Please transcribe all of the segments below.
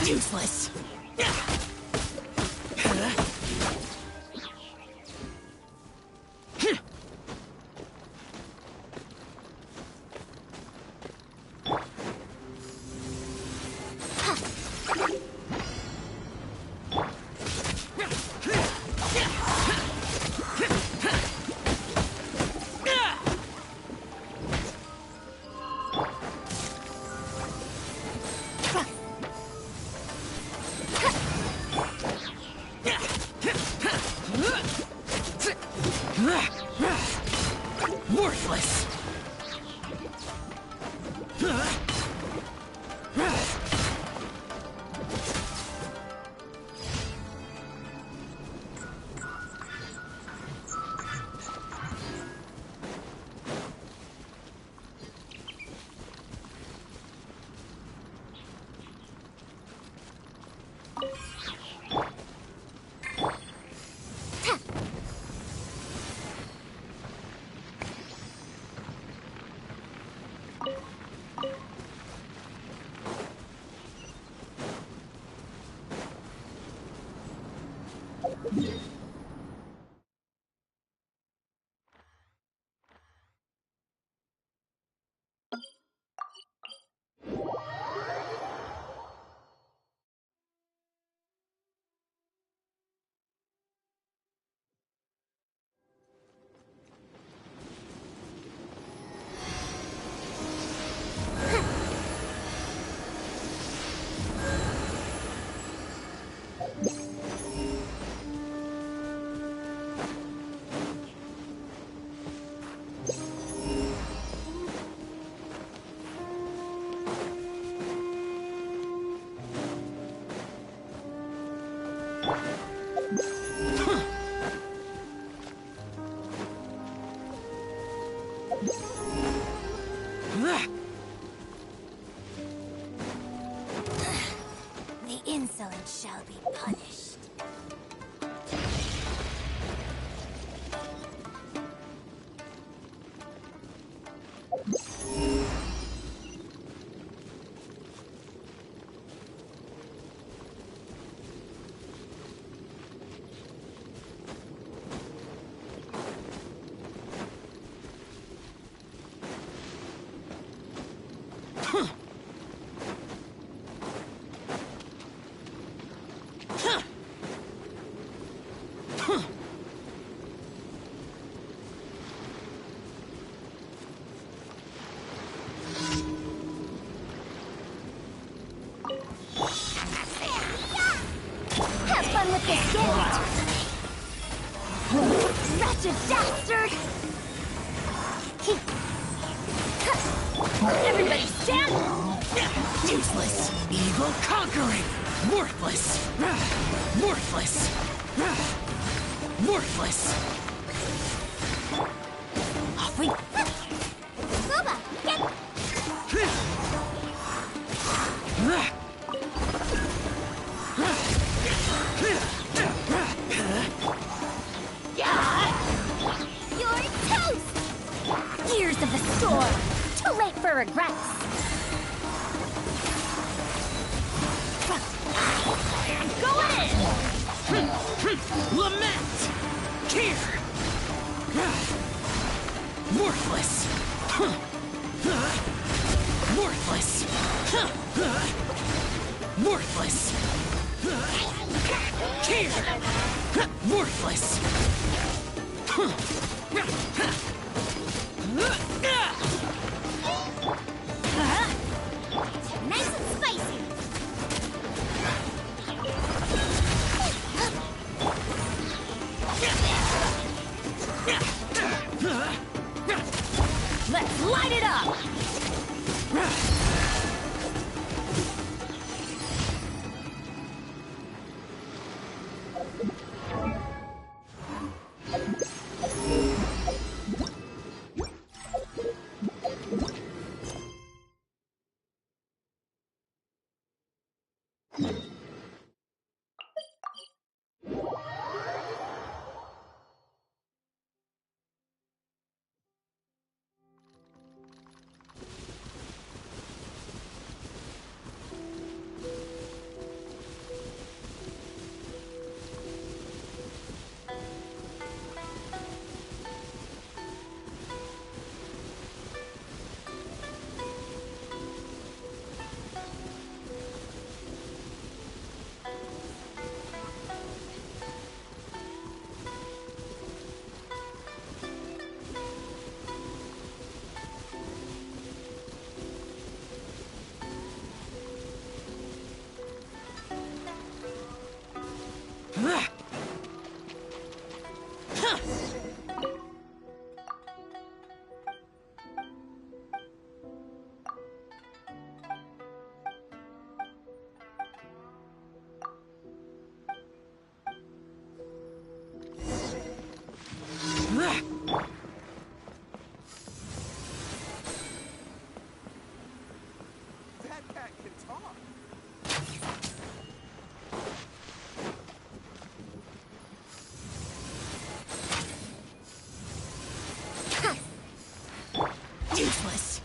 Useless. Worthless. The insolent shall be punished. Have fun with this gift! Wretched dastard! Everybody stand! Useless. Evil conquering. Worthless. Worthless. Worthless. Off we... Booba, get... You're toast! Gears of the storm! Too late for regrets! Going in! Lament. Here. Worthless. Worthless. Worthless. Here. Worthless. Nice and spicy! Let's light it up! Useless.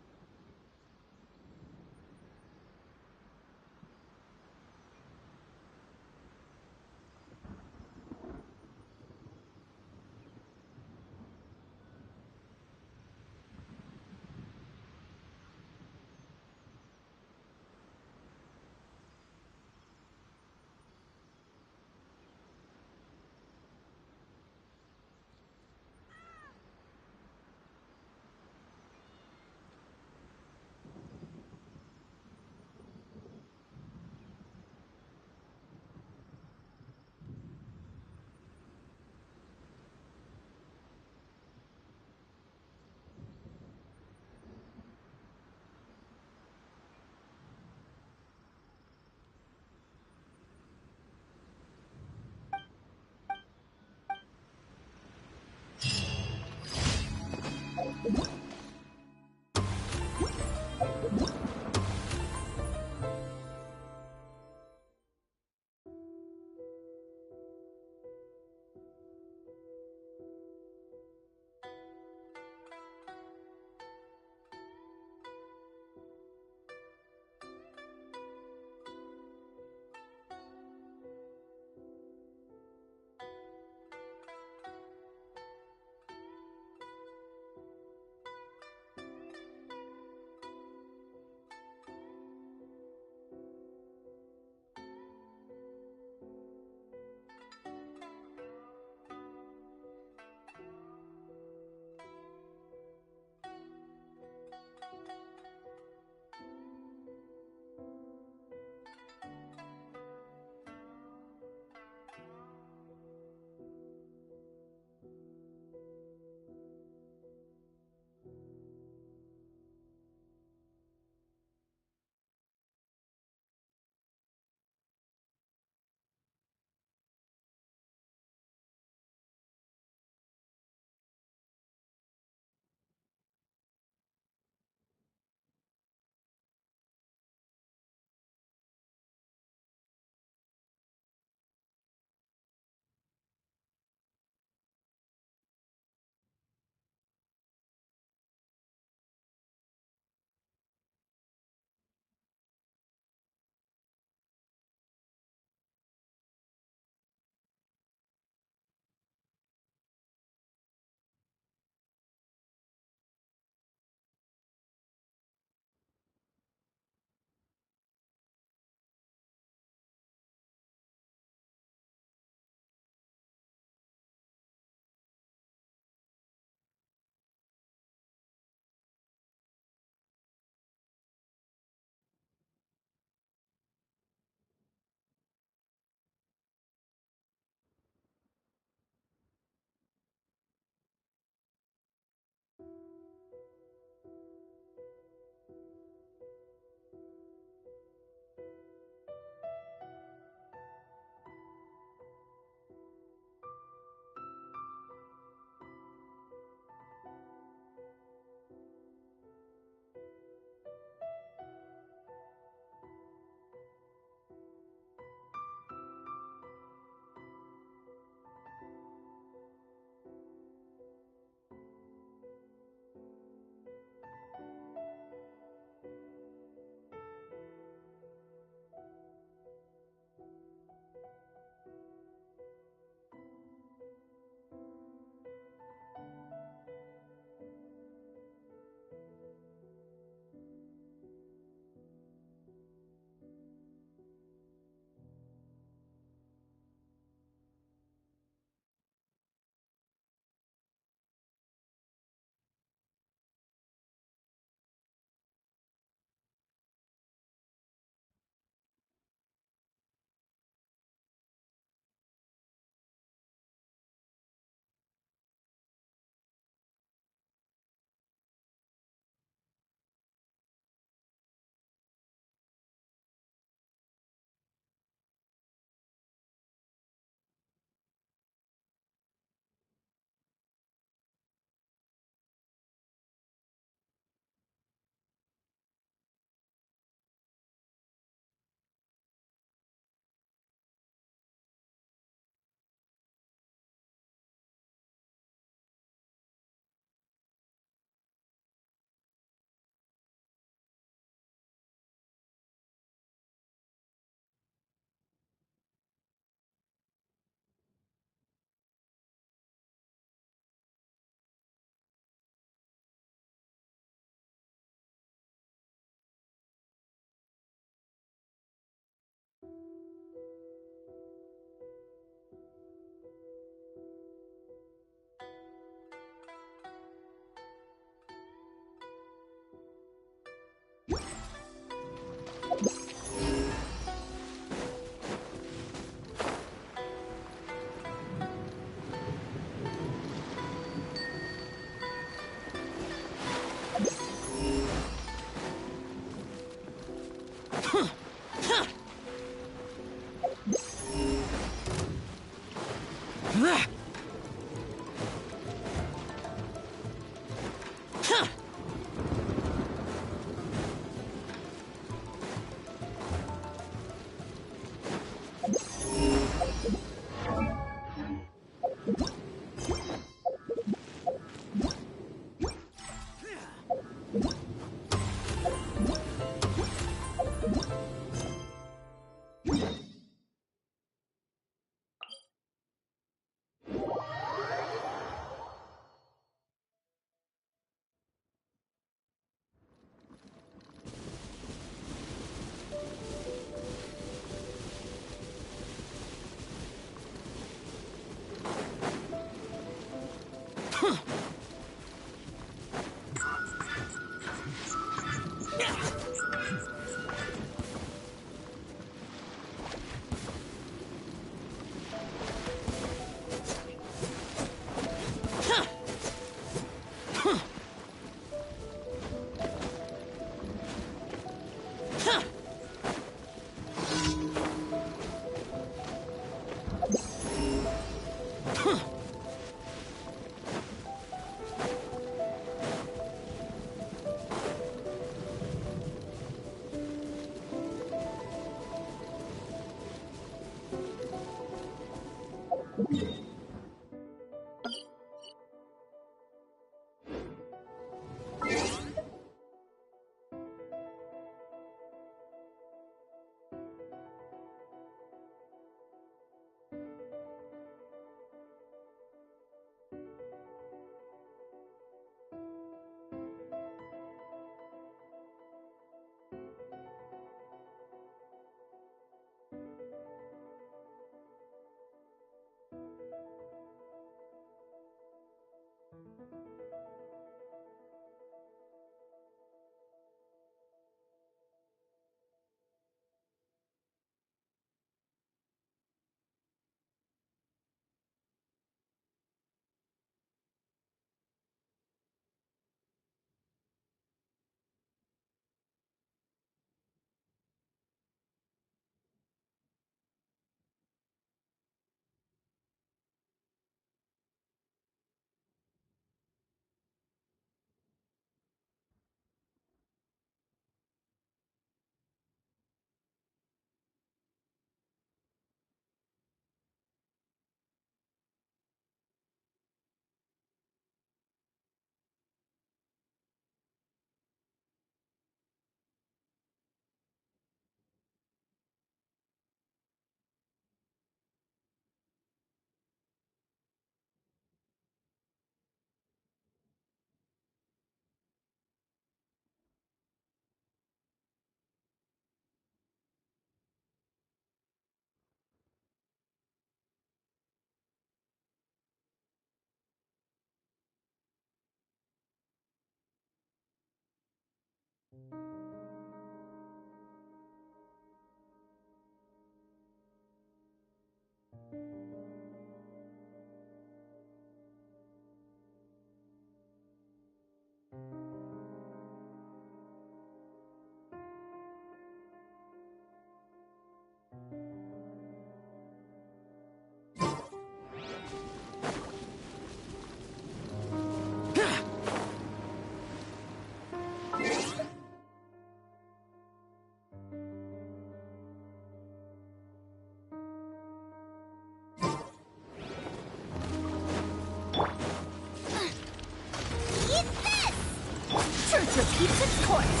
Repeats its course.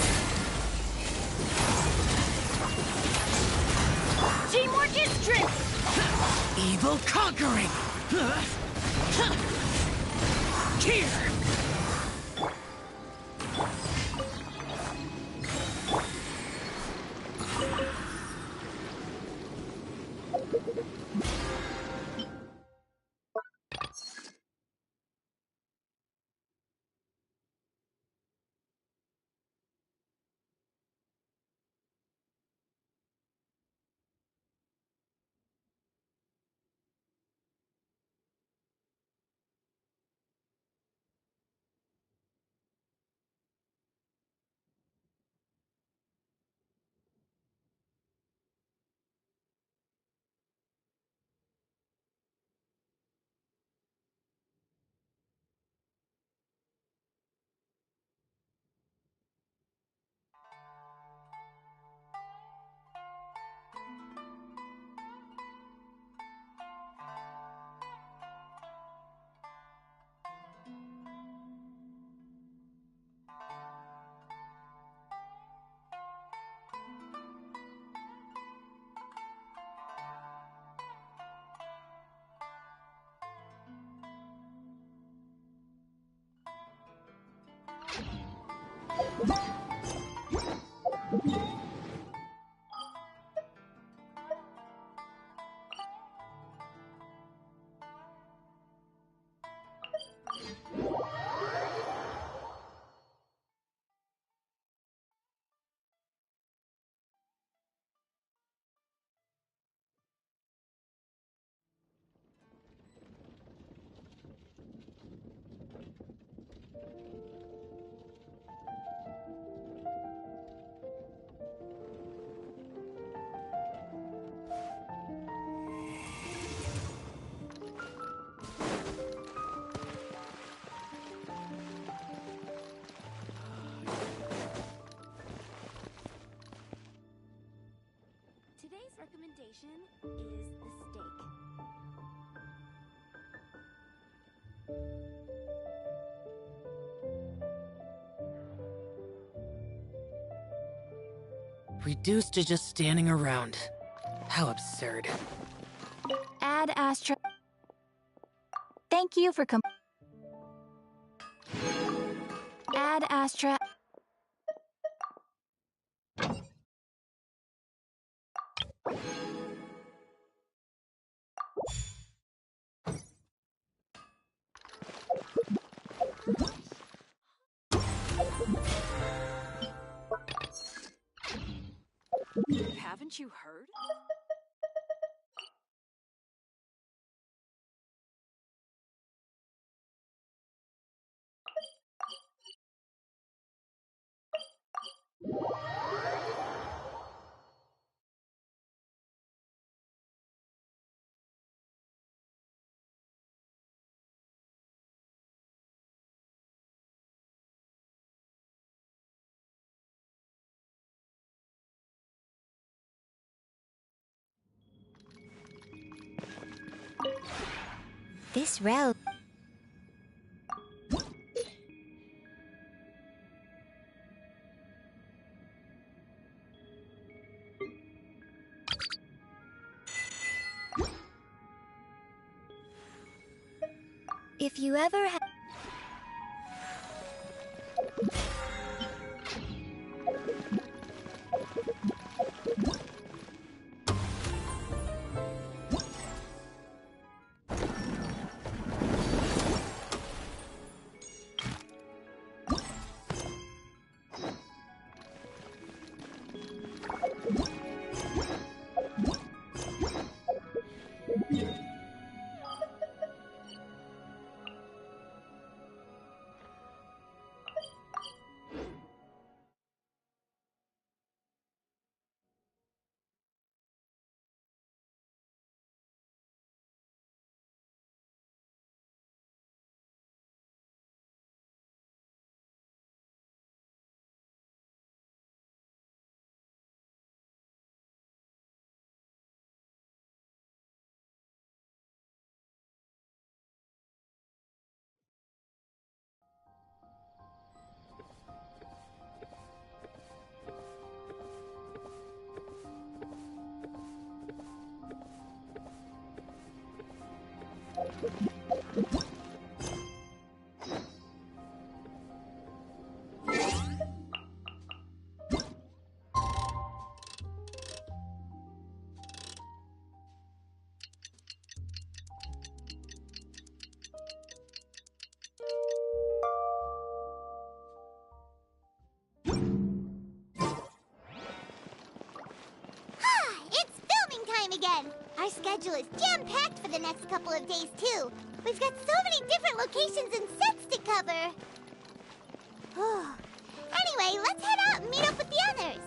Teamwork is strength. Evil conquering. Here. Today's recommendation is the steak. Reduced to just standing around. How absurd. Add Astra. Thank you for Add Astra. Haven't you heard? This route. If you ever have again. Our schedule is jam-packed for the next couple of days, too. We've got so many different locations and sets to cover. Anyway, let's head out and meet up with the others.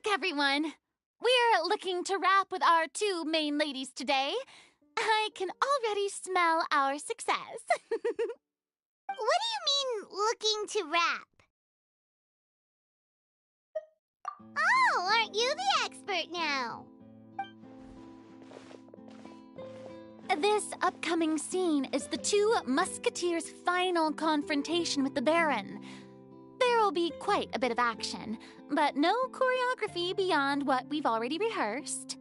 luck, everyone! We're looking to wrap with our two main ladies today. I can already smell our success. What do you mean, looking to rap? Oh, aren't you the expert now? This upcoming scene is the two musketeers' final confrontation with the Baron. There will be quite a bit of action, but no choreography beyond what we've already rehearsed.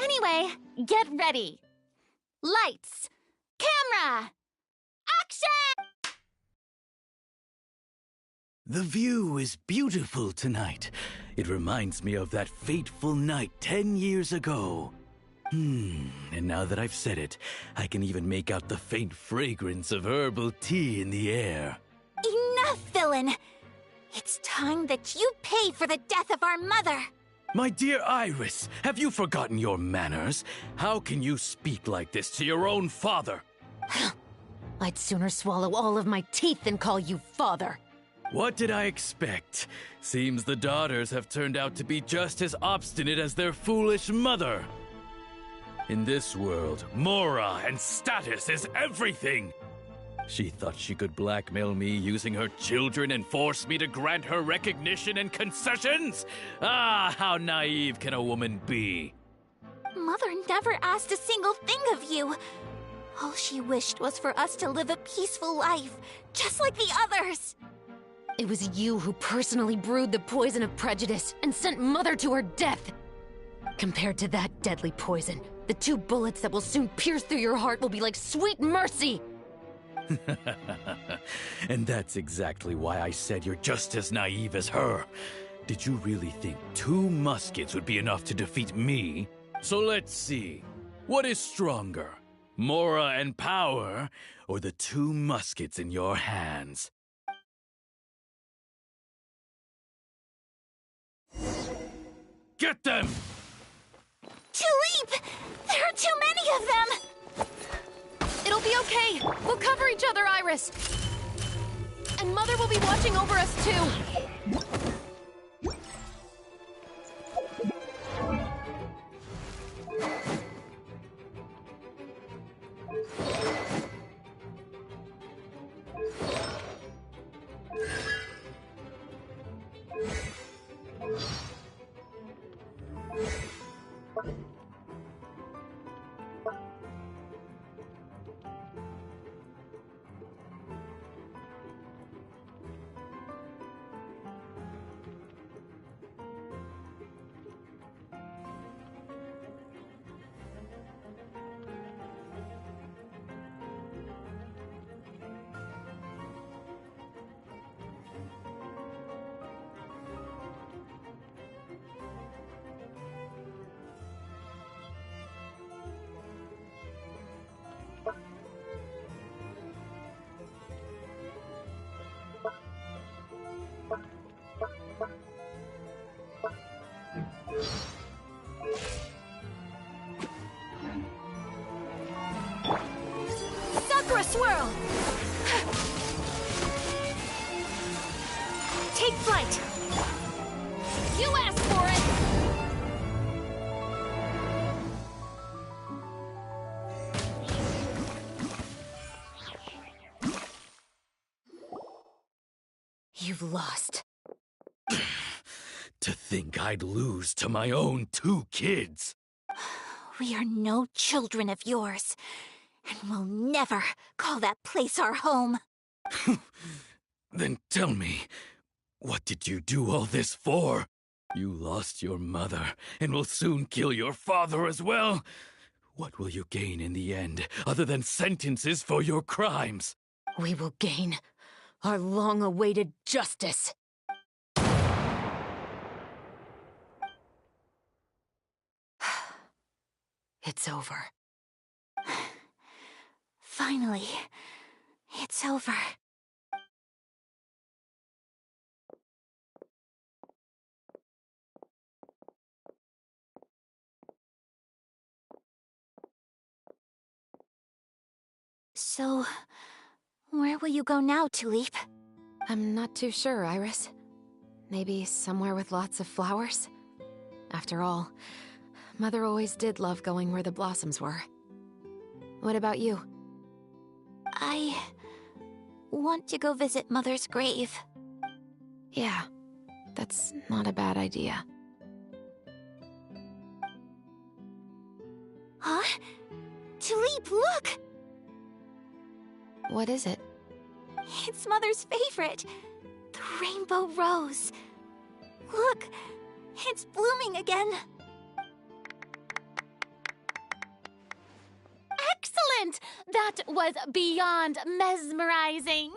Anyway, get ready. Lights, camera, action! The view is beautiful tonight. It reminds me of that fateful night 10 years ago. And now that I've said it, I can even make out the faint fragrance of herbal tea in the air. Enough, villain! It's time that you pay for the death of our mother! My dear Iris, have you forgotten your manners? How can you speak like this to your own father? I'd sooner swallow all of my teeth than call you father. What did I expect? Seems the daughters have turned out to be just as obstinate as their foolish mother. In this world, Mora and status is everything! She thought she could blackmail me using her children and force me to grant her recognition and concessions? Ah, how naive can a woman be? Mother never asked a single thing of you. All she wished was for us to live a peaceful life, just like the others. It was you who personally brewed the poison of prejudice and sent Mother to her death. Compared to that deadly poison, the two bullets that will soon pierce through your heart will be like sweet mercy. And that's exactly why I said you're just as naive as her. Did you really think 2 muskets would be enough to defeat me? So let's see. What is stronger? Mora and power, or the 2 muskets in your hands? Get them! Tulip! There are too many of them! It'll be okay. We'll cover each other, Iris. And Mother will be watching over us, too. Sakura swirl! Take flight! You asked for it! You've lost. To think I'd lose to my own 2 kids. We are no children of yours, and we'll never call that place our home. Then tell me, what did you do all this for? You lost your mother, and will soon kill your father as well. What will you gain in the end, other than sentences for your crimes? We will gain our long-awaited justice. It's over. Finally, it's over. So, where will you go now, Tulip? I'm not too sure, Iris. Maybe somewhere with lots of flowers? After all, Mother always did love going where the blossoms were. What about you? I want to go visit Mother's grave. Yeah, that's not a bad idea. Huh? Tulip, look! What is it? It's Mother's favorite. The rainbow rose. Look, it's blooming again. Excellent! That was beyond mesmerizing.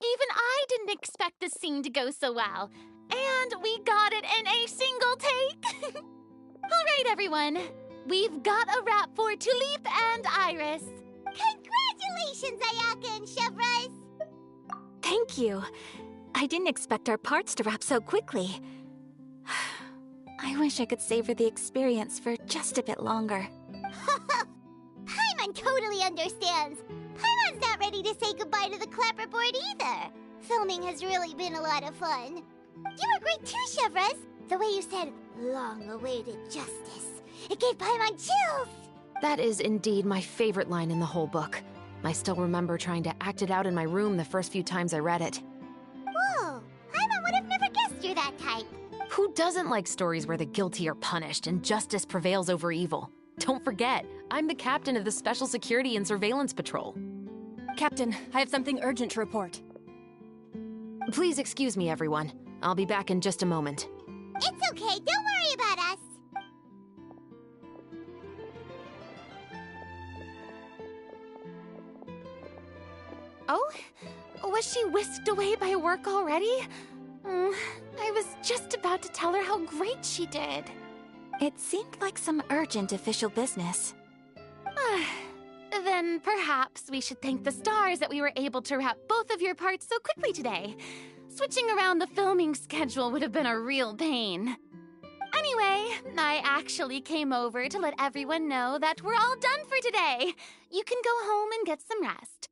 Even I didn't expect the scene to go so well. And we got it in a single take. All right, everyone. We've got a wrap for Tulip and Iris. Congratulations, Ayaka and Chevruse! Thank you. I didn't expect our parts to wrap so quickly. I wish I could savor the experience for just a bit longer. Paimon totally understands. Paimon's not ready to say goodbye to the clapperboard either. Filming has really been a lot of fun. You were great too, Chevruse. The way you said, long-awaited justice. It gave Paimon chills. That is indeed my favorite line in the whole book. I still remember trying to act it out in my room the first few times I read it. Whoa, Paimon would have never guessed you're that type. Who doesn't like stories where the guilty are punished and justice prevails over evil? Don't forget, I'm the captain of the Special Security and Surveillance Patrol. Captain, I have something urgent to report. Please excuse me, everyone. I'll be back in just a moment. It's okay, don't worry about us. Oh? Was she whisked away by work already? I was just about to tell her how great she did. It seemed like some urgent official business. Then perhaps we should thank the stars that we were able to wrap both of your parts so quickly today. Switching around the filming schedule would have been a real pain. Anyway, I actually came over to let everyone know that we're all done for today. You can go home and get some rest.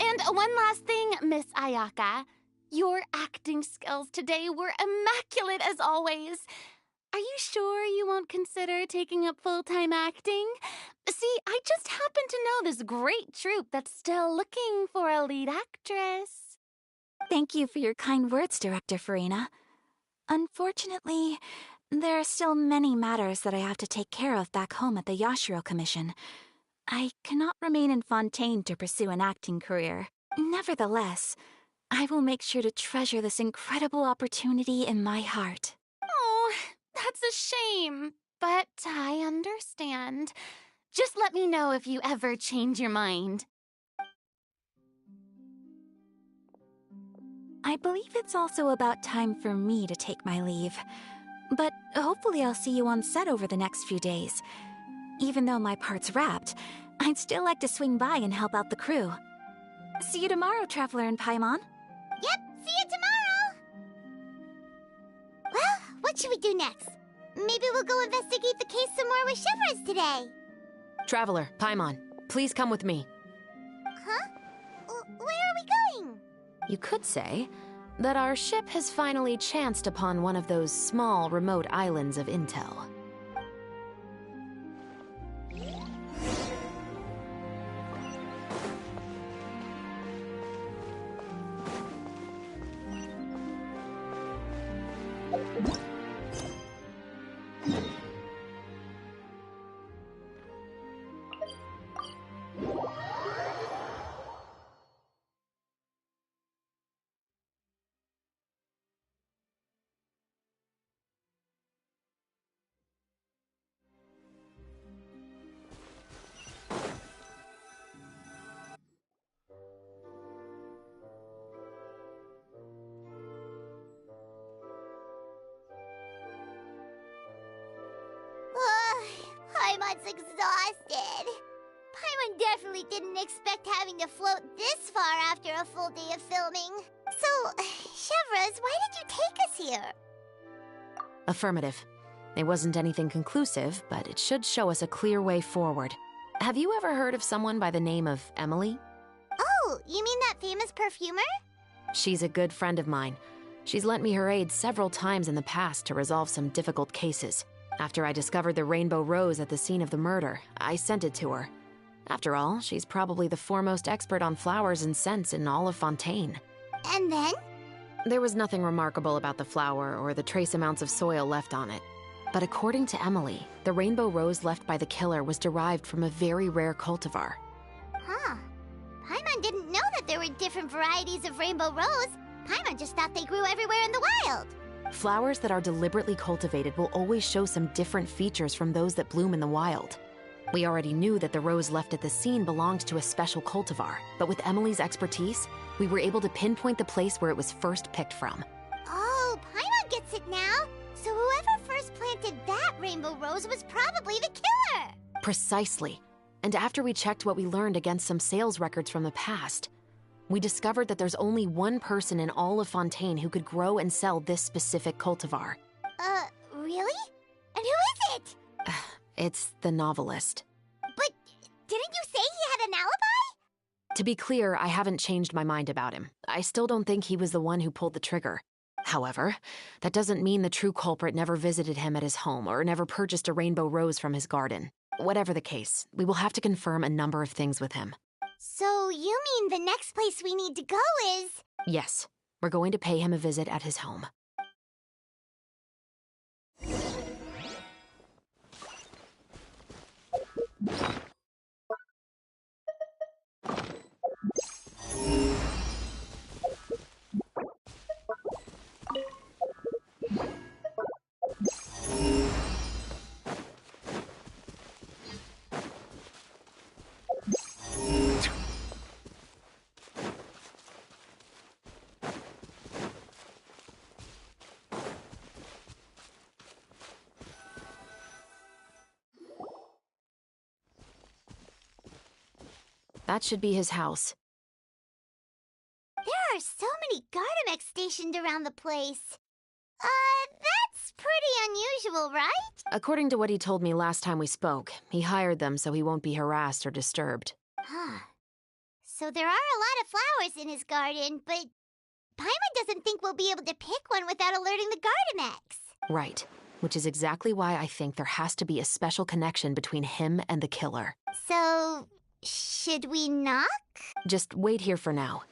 And one last thing, Miss Ayaka. Your acting skills today were immaculate as always. Are you sure you won't consider taking up full-time acting? See, I just happen to know this great troupe that's still looking for a lead actress. Thank you for your kind words, Director Furina. Unfortunately, there are still many matters that I have to take care of back home at the Yashiro Commission. I cannot remain in Fontaine to pursue an acting career. Nevertheless, I will make sure to treasure this incredible opportunity in my heart. Oh, that's a shame, but I understand. Just let me know if you ever change your mind. I believe it's also about time for me to take my leave. But hopefully I'll see you on set over the next few days. Even though my part's wrapped, I'd still like to swing by and help out the crew. See you tomorrow, Traveler and Paimon. Yep, see you tomorrow! Well, what should we do next? Maybe we'll go investigate the case some more with Chevruse today. Traveler, Paimon, please come with me. Huh? Where are we going? You could say that our ship has finally chanced upon one of those small, remote islands of intel. Paimon's exhausted. Paimon definitely didn't expect having to float this far after a full day of filming. So, Chevruse, why did you take us here? Affirmative. It wasn't anything conclusive, but it should show us a clear way forward. Have you ever heard of someone by the name of Emily? Oh, you mean that famous perfumer? She's a good friend of mine. She's lent me her aid several times in the past to resolve some difficult cases. After I discovered the rainbow rose at the scene of the murder, I sent it to her. After all, she's probably the foremost expert on flowers and scents in all of Fontaine. And then? There was nothing remarkable about the flower or the trace amounts of soil left on it. But according to Emily, the rainbow rose left by the killer was derived from a very rare cultivar. Huh. Paimon didn't know that there were different varieties of rainbow rose. Paimon just thought they grew everywhere in the wild. Flowers that are deliberately cultivated will always show some different features from those that bloom in the wild. We already knew that the rose left at the scene belonged to a special cultivar, but with Emily's expertise, we were able to pinpoint the place where it was first picked from. Oh, Paimon gets it now. So whoever first planted that rainbow rose was probably the killer. Precisely. And after we checked what we learned against some sales records from the past, we discovered that there's only one person in all of Fontaine who could grow and sell this specific cultivar. Really? And who is it? It's the novelist. But didn't you say he had an alibi? To be clear, I haven't changed my mind about him. I still don't think he was the one who pulled the trigger. However, that doesn't mean the true culprit never visited him at his home or never purchased a rainbow rose from his garden. Whatever the case, we will have to confirm a number of things with him. So you mean the next place we need to go is... Yes, we're going to pay him a visit at his home. That should be his house. There are so many Gardamex stationed around the place. That's pretty unusual, right? According to what he told me last time we spoke, he hired them so he won't be harassed or disturbed. Huh. So there are a lot of flowers in his garden, but Paimon doesn't think we'll be able to pick one without alerting the Gardamex. Right, which is exactly why I think there has to be a special connection between him and the killer. So, should we knock? Just wait here for now.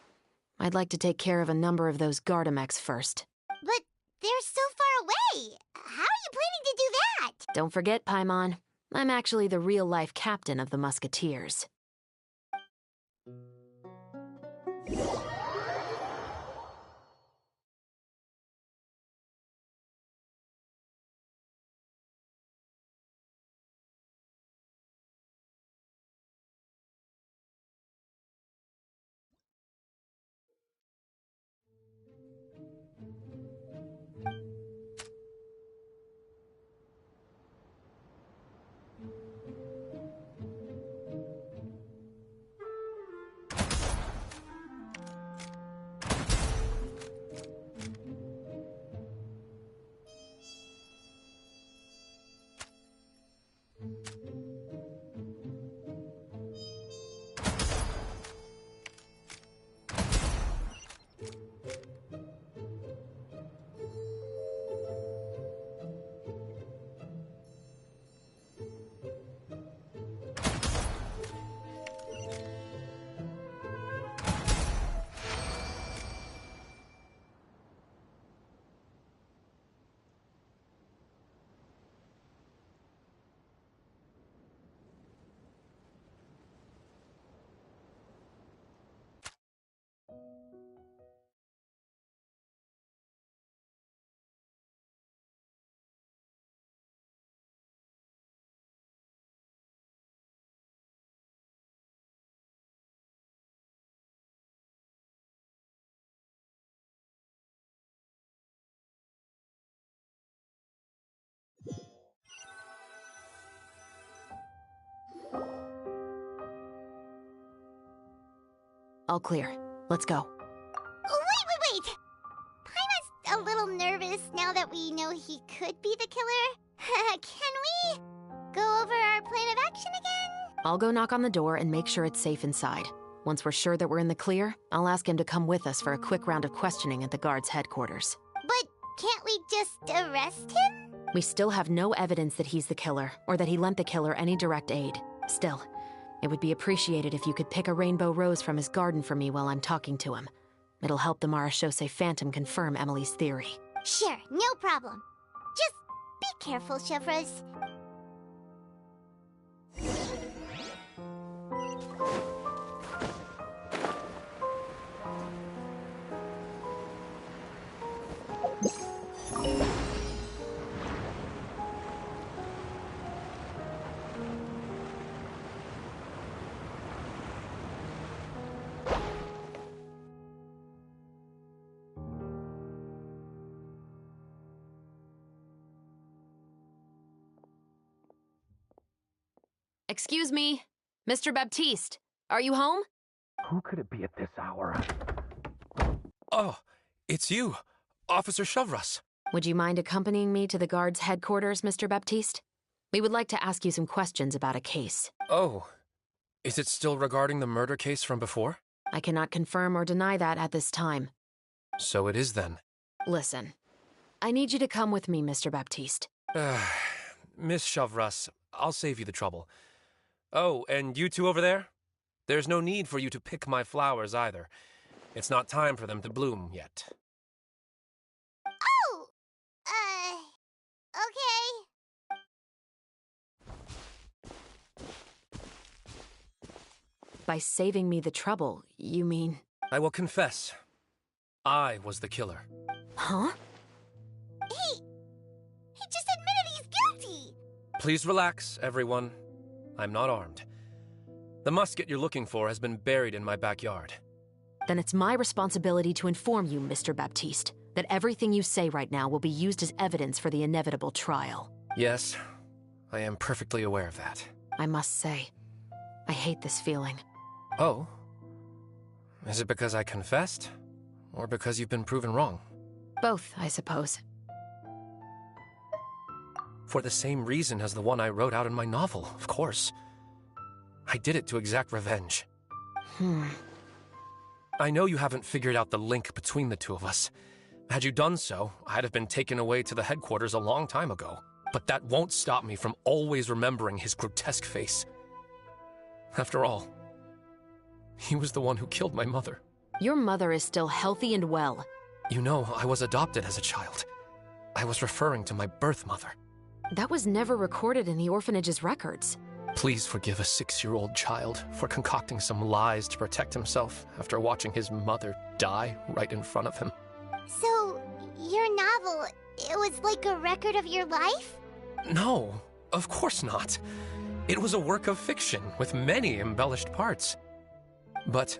I'd like to take care of a number of those Gardamex first. But they're so far away. How are you planning to do that? Don't forget, Paimon, I'm actually the real-life captain of the musketeers. All clear. Let's go. Wait! Paimon's a little nervous now that we know he could be the killer. Can we go over our plan of action again? I'll go knock on the door and make sure it's safe inside. Once we're sure that we're in the clear, I'll ask him to come with us for a quick round of questioning at the guard's headquarters. Can't we just arrest him? We still have no evidence that he's the killer, or that he lent the killer any direct aid. Still, it would be appreciated if you could pick a rainbow rose from his garden for me while I'm talking to him. It'll help the Marachose Phantom confirm Emily's theory. Sure, no problem. Just be careful, Chevruse. Excuse me, Mr. Baptiste, are you home? Who could it be at this hour? Oh, it's you, Officer Chevruse. Would you mind accompanying me to the guard's headquarters, Mr. Baptiste? We would like to ask you some questions about a case. Oh, is it still regarding the murder case from before? I cannot confirm or deny that at this time. So it is then. Listen, I need you to come with me, Mr. Baptiste. Miss Chevruse, I'll save you the trouble. Oh, and you two over there? There's no need for you to pick my flowers either. It's not time for them to bloom yet. Oh! Okay. By saving me the trouble, you mean... I will confess. I was the killer. Huh? He just admitted he's guilty! Please relax, everyone. I'm not armed. The musket you're looking for has been buried in my backyard. Then it's my responsibility to inform you, Mr. Baptiste, that everything you say right now will be used as evidence for the inevitable trial. Yes, I am perfectly aware of that. I must say, I hate this feeling. Oh? Is it because I confessed? Or because you've been proven wrong? Both, I suppose. For the same reason as the one I wrote out in my novel, of course. I did it to exact revenge. I know you haven't figured out the link between the two of us. Had you done so, I'd have been taken away to the headquarters a long time ago. But that won't stop me from always remembering his grotesque face. After all, he was the one who killed my mother. Your mother is still healthy and well. You know, I was adopted as a child. I was referring to my birth mother. That was never recorded in the orphanage's records. Please forgive a 6-year-old child for concocting some lies to protect himself after watching his mother die right in front of him. So, your novel, it was like a record of your life? No, of course not. It was a work of fiction with many embellished parts. But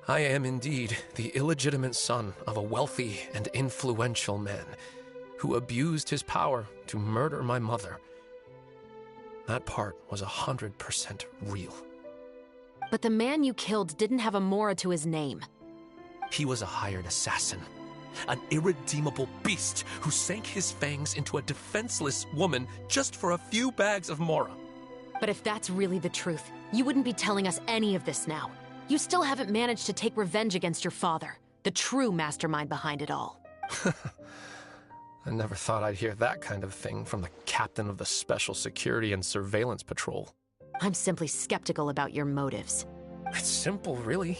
I am indeed the illegitimate son of a wealthy and influential man who abused his power to murder my mother. That part was 100% real. But the man you killed didn't have a Mora to his name. He was a hired assassin, an irredeemable beast who sank his fangs into a defenseless woman just for a few bags of Mora. But if that's really the truth, you wouldn't be telling us any of this now. You still haven't managed to take revenge against your father, the true mastermind behind it all. I never thought I'd hear that kind of thing from the captain of the Special Security and Surveillance Patrol. I'm simply skeptical about your motives. It's simple, really.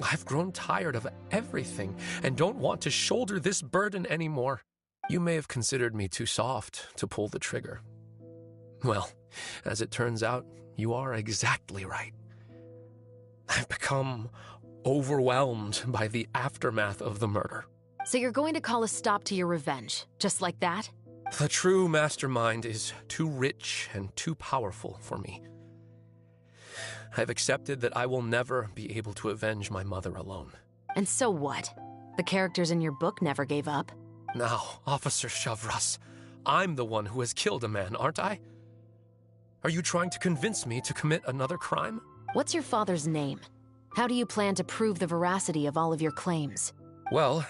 I've grown tired of everything and don't want to shoulder this burden anymore. You may have considered me too soft to pull the trigger. Well, as it turns out, you are exactly right. I've become overwhelmed by the aftermath of the murder. So you're going to call a stop to your revenge, just like that? The true mastermind is too rich and too powerful for me. I've accepted that I will never be able to avenge my mother alone. And so what? The characters in your book never gave up. Now, Officer Chevruse, I'm the one who has killed a man, aren't I? Are you trying to convince me to commit another crime? What's your father's name? How do you plan to prove the veracity of all of your claims? Well,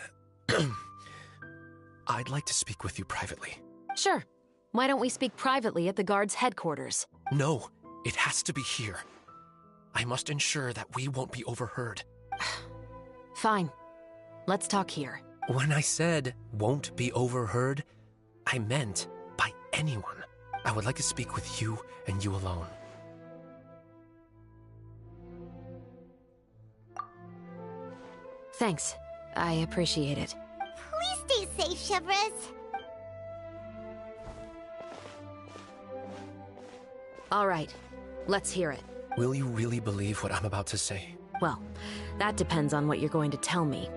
I'd like to speak with you privately. Sure. Why don't we speak privately at the guard's headquarters? No, it has to be here. I must ensure that we won't be overheard. Fine. Let's talk here. When I said won't be overheard, I meant by anyone. I would like to speak with you and you alone. Thanks. I appreciate it. Please stay safe, Chevruse. All right. Let's hear it. Will you really believe what I'm about to say? Well, that depends on what you're going to tell me.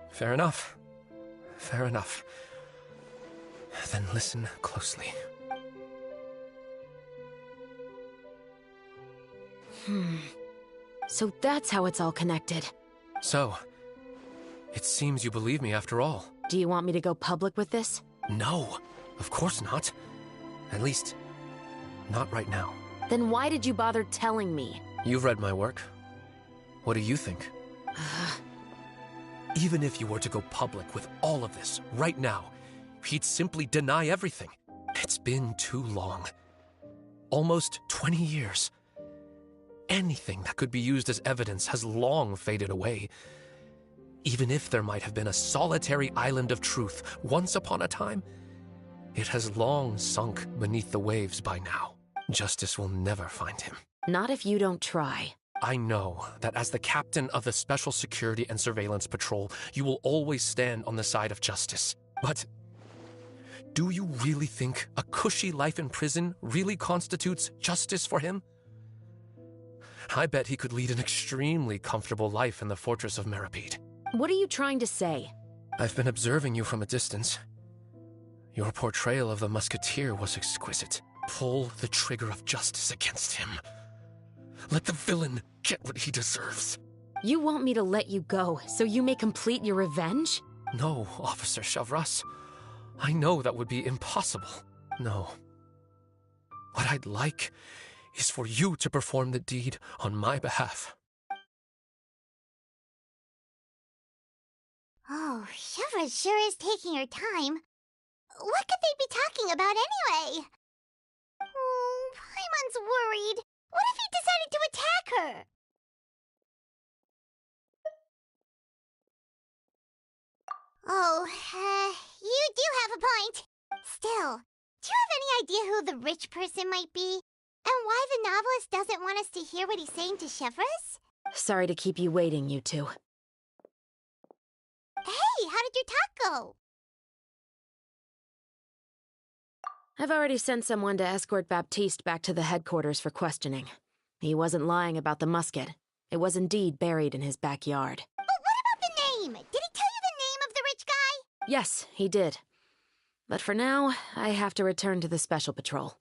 Fair enough. Fair enough. Then listen closely. So that's how it's all connected. So, it seems you believe me after all. Do you want me to go public with this? No, of course not. At least, not right now. Then why did you bother telling me? You've read my work. What do you think? Even if you were to go public with all of this right now, he'd simply deny everything. It's been too long. Almost 20 years. Anything that could be used as evidence has long faded away. Even if there might have been a solitary island of truth once upon a time, it has long sunk beneath the waves by now. Justice will never find him. Not if you don't try. I know that as the captain of the Special Security and Surveillance Patrol, you will always stand on the side of justice. But do you really think a cushy life in prison really constitutes justice for him? I bet he could lead an extremely comfortable life in the fortress of Meropide. What are you trying to say? I've been observing you from a distance. Your portrayal of the musketeer was exquisite. Pull the trigger of justice against him. Let the villain get what he deserves. You want me to let you go so you may complete your revenge? No, Officer Chevruse. I know that would be impossible. No. What I'd like is for you to perform the deed on my behalf. Oh, Chevruse sure is taking her time. What could they be talking about anyway? Oh, Paimon's worried. What if he decided to attack her? Oh, you do have a point. Still, do you have any idea who the rich person might be? And why the novelist doesn't want us to hear what he's saying to Chevruse? Sorry to keep you waiting, you two. Hey, how did your talk go? I've already sent someone to escort Baptiste back to the headquarters for questioning. He wasn't lying about the musket. It was indeed buried in his backyard. But what about the name? Did he tell you the name of the rich guy? Yes, he did. But for now, I have to return to the Special Patrol.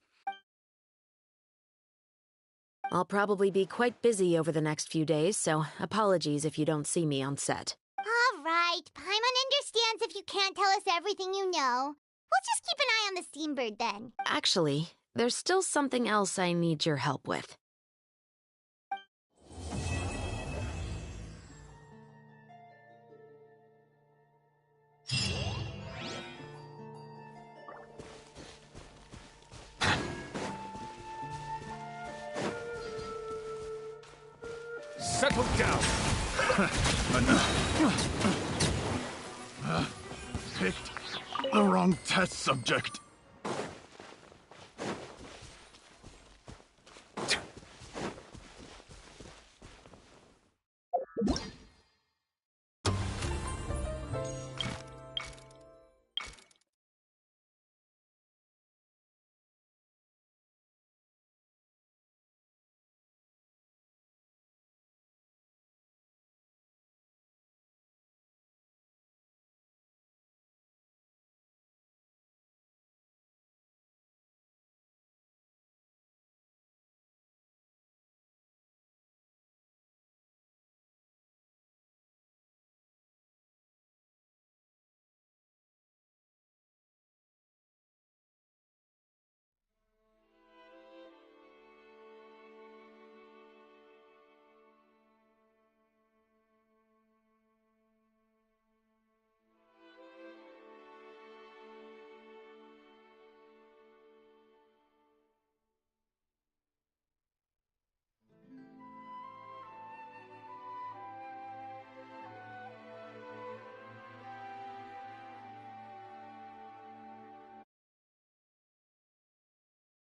I'll probably be quite busy over the next few days, so apologies if you don't see me on set. All right, Paimon understands if you can't tell us everything you know. We'll just keep an eye on the steambird then. Actually, there's still something else I need your help with. Settle down. Picked the wrong test subject.